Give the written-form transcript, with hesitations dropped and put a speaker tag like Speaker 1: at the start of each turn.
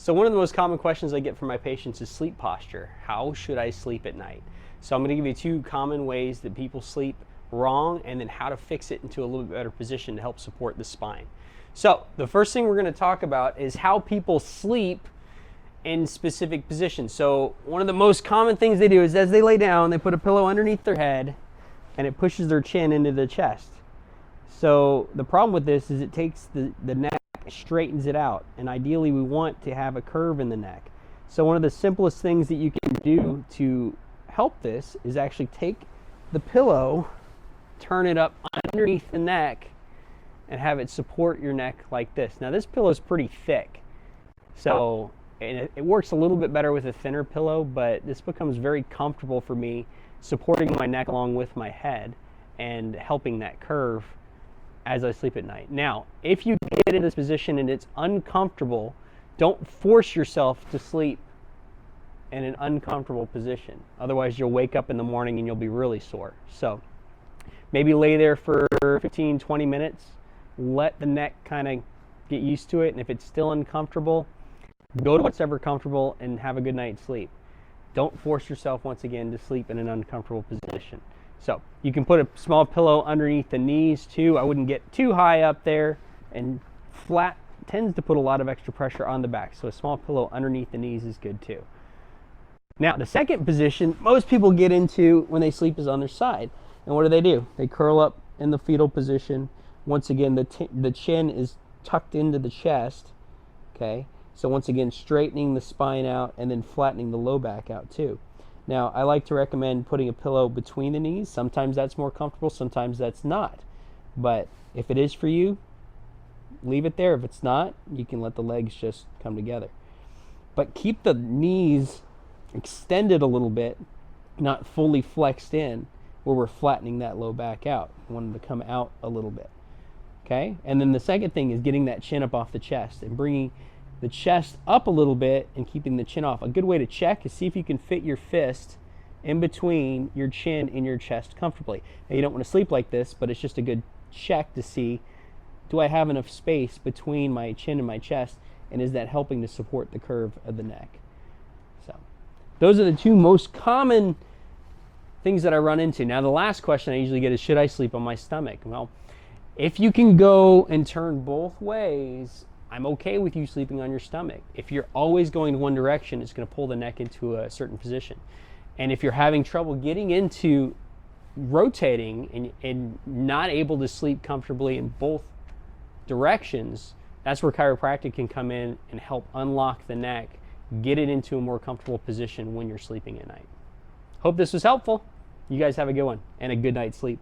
Speaker 1: So one of the most common questions I get from my patients is sleep posture. How should I sleep at night? So I'm going to give you 2 common ways that people sleep wrong and then how to fix it into a little bit better position to help support the spine. So the first thing we're going to talk about is how people sleep in specific positions. So one of the most common things they do is as they lay down, they put a pillow underneath their head and it pushes their chin into the chest. So the problem with this is it takes the neck, straightens it out, and ideally we want to have a curve in the neck. So one of the simplest things that you can do to help this is actually take the pillow, turn it up underneath the neck, and have it support your neck like this. Now this pillow is pretty thick, so and it works a little bit better with a thinner pillow, but this becomes very comfortable for me, supporting my neck along with my head and helping that curve as I sleep at night. Now, if you get in this position and it's uncomfortable, don't force yourself to sleep in an uncomfortable position. Otherwise, you'll wake up in the morning and you'll be really sore. So maybe lay there for 15, 20 minutes, let the neck kind of get used to it, and if it's still uncomfortable, go to whatever comfortable and have a good night's sleep. Don't force yourself once again to sleep in an uncomfortable position. So you can put a small pillow underneath the knees too. I wouldn't get too high up there, and flat tends to put a lot of extra pressure on the back. So a small pillow underneath the knees is good too. Now the second position most people get into when they sleep is on their side. And what do? They curl up in the fetal position. Once again, the chin is tucked into the chest. Okay. So once again, straightening the spine out and then flattening the low back out too. Now, I like to recommend putting a pillow between the knees. Sometimes that's more comfortable, sometimes that's not. But if it is for you, leave it there. If it's not, you can let the legs just come together. But keep the knees extended a little bit, not fully flexed in, where we're flattening that low back out. We want them to come out a little bit. Okay? And then the second thing is getting that chin up off the chest and bringing the chest up a little bit and keeping the chin off. A good way to check is see if you can fit your fist in between your chin and your chest comfortably. Now you don't want to sleep like this, but it's just a good check to see, do I have enough space between my chin and my chest, and is that helping to support the curve of the neck? So those are the 2 most common things that I run into. Now the last question I usually get is, should I sleep on my stomach? Well, if you can go and turn both ways, I'm okay with you sleeping on your stomach. If you're always going one direction, it's going to pull the neck into a certain position. And if you're having trouble getting into rotating and not able to sleep comfortably in both directions, that's where chiropractic can come in and help unlock the neck, get it into a more comfortable position when you're sleeping at night. Hope this was helpful. You guys have a good one and a good night's sleep.